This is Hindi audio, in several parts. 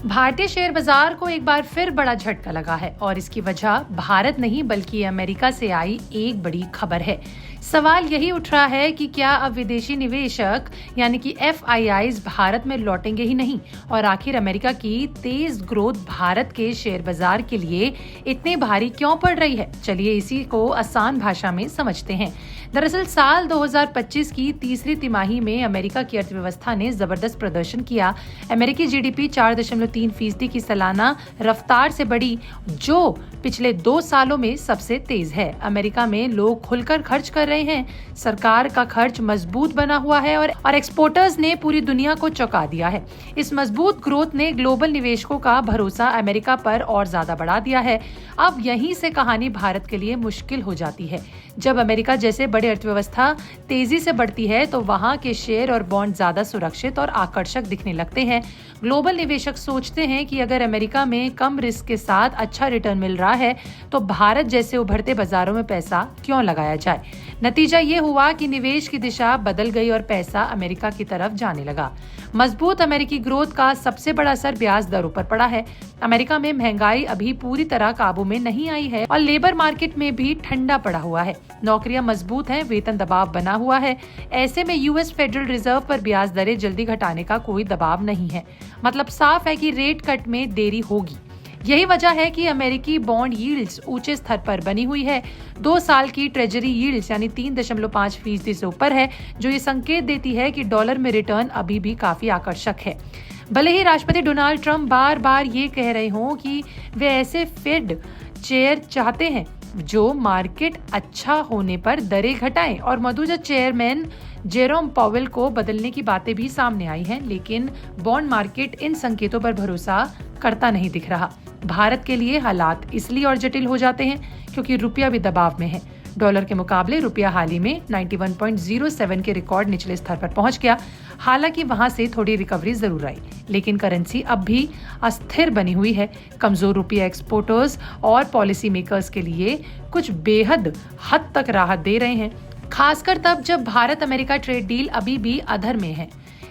भारतीय शेयर बाजार को एक बार फिर बड़ा झटका लगा है और इसकी वजह भारत नहीं बल्कि अमेरिका से आई एक बड़ी खबर है। सवाल यही उठ रहा है कि क्या अब विदेशी निवेशक यानी कि FIIs भारत में लौटेंगे ही नहीं और आखिर अमेरिका की तेज ग्रोथ भारत के शेयर बाजार के लिए इतनी भारी क्यों पड़ रही है। चलिए इसी को आसान भाषा में समझते हैं। दरअसल साल 2025 की तीसरी तिमाही में अमेरिका की अर्थव्यवस्था ने जबरदस्त प्रदर्शन किया। अमेरिकी GDP 4.3% की सालाना रफ्तार से बढ़ी, जो पिछले 2 सालों में सबसे तेज है। अमेरिका में लोग खुलकर खर्च कर रहे हैं, सरकार का खर्च मजबूत बना हुआ है और एक्सपोर्टर्स ने पूरी दुनिया को चौंका दिया है। इस मजबूत ग्रोथ ने ग्लोबल निवेशकों का भरोसा अमेरिका पर और ज्यादा बढ़ा दिया है। अब यहीं से कहानी भारत के लिए मुश्किल हो जाती है। जब अमेरिका जैसे बड़ी अर्थव्यवस्था तेजी से बढ़ती है तो वहां के शेयर और बॉन्ड ज्यादा सुरक्षित और आकर्षक दिखने लगते हैं। ग्लोबल निवेशक सोचते हैं कि अगर अमेरिका में कम रिस्क के साथ अच्छा रिटर्न मिल रहा है तो भारत जैसे उभरते बाजारों में पैसा क्यों लगाया जाए। नतीजा ये हुआ कि निवेश की दिशा बदल गई और पैसा अमेरिका की तरफ जाने लगा। मजबूत अमेरिकी ग्रोथ का सबसे बड़ा असर ब्याज दरों पर पड़ा है। अमेरिका में महंगाई अभी पूरी तरह काबू में नहीं आई है और लेबर मार्केट में भी ठंडा पड़ा हुआ है। नौकरियां मजबूत हैं, वेतन दबाव बना हुआ है। ऐसे में US फेडरल रिजर्व पर ब्याज दरें जल्दी घटाने का कोई दबाव नहीं है। मतलब साफ है कि रेट कट में देरी होगी। यही वजह है कि अमेरिकी बॉन्ड यील्ड्स ऊंचे स्तर पर बनी हुई है। 2 साल की ट्रेजरी यील्ड्स यानी 3.5% से ऊपर है, जो ये संकेत देती है कि डॉलर में रिटर्न अभी भी काफी आकर्षक है। भले ही राष्ट्रपति डोनाल्ड ट्रंप बार बार ये कह रहे हों कि वे ऐसे फेड चेयर चाहते हैं जो मार्केट अच्छा होने पर दरें घटाएं और मौजूदा चेयरमैन जेरोम पावेल को बदलने की बातें भी सामने आई हैं, लेकिन बॉन्ड मार्केट इन संकेतों पर भरोसा करता नहीं दिख रहा। भारत के लिए हालात इसलिए और जटिल हो जाते हैं क्योंकि रुपया भी दबाव में है। डॉलर के मुकाबले रुपया हाल ही में 91.07 के रिकॉर्ड निचले स्तर पर पहुंच गया। हालांकि वहां से थोड़ी रिकवरी जरूर आई, लेकिन करेंसी अब भी अस्थिर बनी हुई है। कमजोर रुपया एक्सपोर्टर्स और पॉलिसी मेकर्स के लिए कुछ बेहद हद तक राहत दे रहे हैं, खासकर तब जब भारत अमेरिका ट्रेड डील अभी भी अधर में है।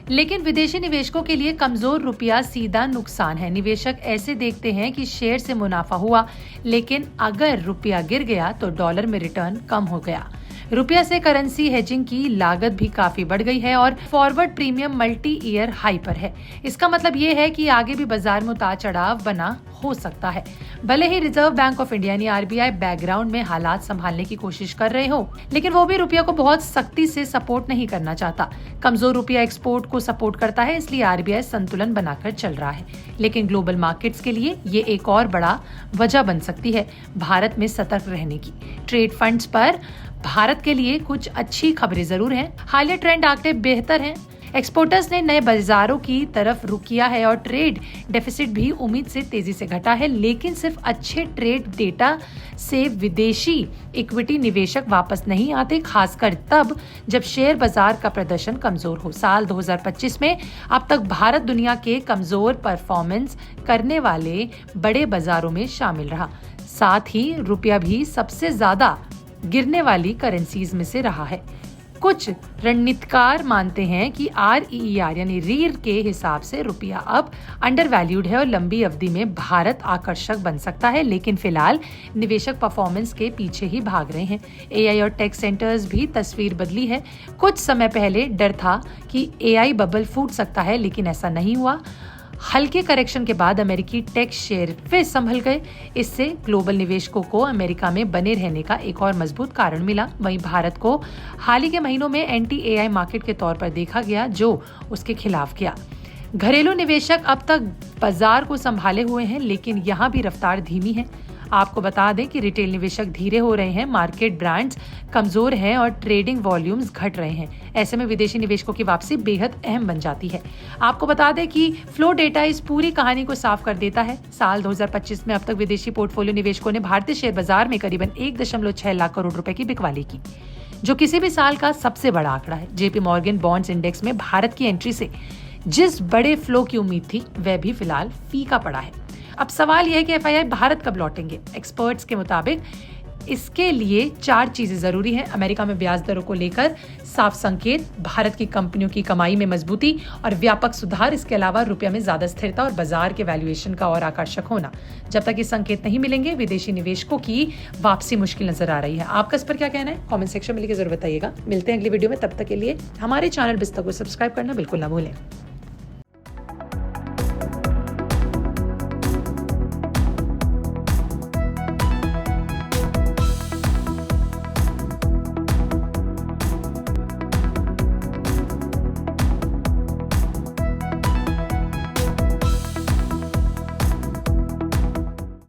लेकिन विदेशी निवेशकों के लिए कमजोर रुपया सीधा नुकसान है। निवेशक ऐसे देखते हैं कि शेयर से मुनाफा हुआ, लेकिन अगर रुपया गिर गया तो डॉलर में रिटर्न कम हो गया। रुपया से करेंसी हेजिंग की लागत भी काफी बढ़ गई है और forward premium multi year high पर है। इसका मतलब ये है कि आगे भी बाजार में उतार चढ़ाव बना हो सकता है। भले ही रिजर्व बैंक ऑफ इंडिया यानी RBI बैकग्राउंड में हालात संभालने की कोशिश कर रहे हो, लेकिन वो भी रुपया को बहुत सख्ती से सपोर्ट नहीं करना चाहता। कमजोर रुपया एक्सपोर्ट को सपोर्ट करता है, इसलिए RBI संतुलन बनाकर चल रहा है। लेकिन ग्लोबल मार्केट्स के लिए ये एक और बड़ा वजह बन सकती है भारत में सतर्क रहने की। ट्रेड फंड्स पर भारत के लिए कुछ अच्छी खबरें जरूर हैं। हालिया ट्रेंड आंकड़े बेहतर हैं। एक्सपोर्टर्स ने नए बाजारों की तरफ रुख किया है और ट्रेड डेफिसिट भी उम्मीद से तेजी से घटा है। लेकिन सिर्फ अच्छे ट्रेड डेटा से विदेशी इक्विटी निवेशक वापस नहीं आते, खासकर तब जब शेयर बाजार का प्रदर्शन कमजोर हो। साल 2025 में अब तक भारत दुनिया के कमजोर परफॉर्मेंस करने वाले बड़े बाजारों में शामिल रहा। साथ ही रुपया भी सबसे ज्यादा गिरने वाली करेंसीज में से रहा है। कुछ रणनीतिकार मानते हैं कि REER यानी रीर के हिसाब से रुपया अब अंडर वैल्यूड है और लंबी अवधि में भारत आकर्षक बन सकता है। लेकिन फिलहाल निवेशक परफॉर्मेंस के पीछे ही भाग रहे हैं। AI और टेक सेंटर्स भी तस्वीर बदली है। कुछ समय पहले डर था कि AI बबल फूट सकता है, लेकिन ऐसा नहीं हुआ। हल्के करेक्शन के बाद अमेरिकी टेक शेयर फिर संभल गए। इससे ग्लोबल निवेशकों को अमेरिका में बने रहने का एक और मजबूत कारण मिला। वहीं भारत को हाल ही के महीनों में एंटी AI मार्केट के तौर पर देखा गया, जो उसके खिलाफ किया। घरेलू निवेशक अब तक बाजार को संभाले हुए हैं, लेकिन यहाँ भी रफ्तार धीमी है। आपको बता दें कि रिटेल निवेशक धीरे हो रहे हैं, मार्केट ब्रांड्स कमजोर हैं और ट्रेडिंग वॉल्यूम्स घट रहे हैं। ऐसे में विदेशी निवेशकों की वापसी बेहद अहम बन जाती है। आपको बता दें कि फ्लो डेटा इस पूरी कहानी को साफ कर देता है। साल 2025 में अब तक विदेशी पोर्टफोलियो निवेशकों ने भारतीय शेयर बाजार में करीबन 1.6 लाख करोड़ रुपए की बिकवाली की, जो किसी भी साल का सबसे बड़ा आंकड़ा है। JP मॉर्गन बॉन्ड्स इंडेक्स में भारत की एंट्री से जिस बड़े फ्लो की उम्मीद थी, वह भी फिलहाल फीका पड़ा है। अब सवाल यह है कि FII भारत कब लौटेंगे। एक्सपर्ट्स के मुताबिक इसके लिए 4 चीजें जरूरी हैं। अमेरिका में ब्याज दरों को लेकर साफ संकेत, भारत की कंपनियों की कमाई में मजबूती और व्यापक सुधार। इसके अलावा रुपया में ज्यादा स्थिरता और बाजार के वैल्यूएशन का और आकर्षक होना। जब तक ये संकेत नहीं मिलेंगे, विदेशी निवेशकों की वापसी मुश्किल नजर आ रही है। आपका इस पर क्या कहना है? कमेंट सेक्शन में लिखकर जरूर बताइएगा। मिलते हैं अगली वीडियो में, तब तक के लिए हमारे चैनल बिस्तर को सब्सक्राइब करना बिल्कुल ना भूलें।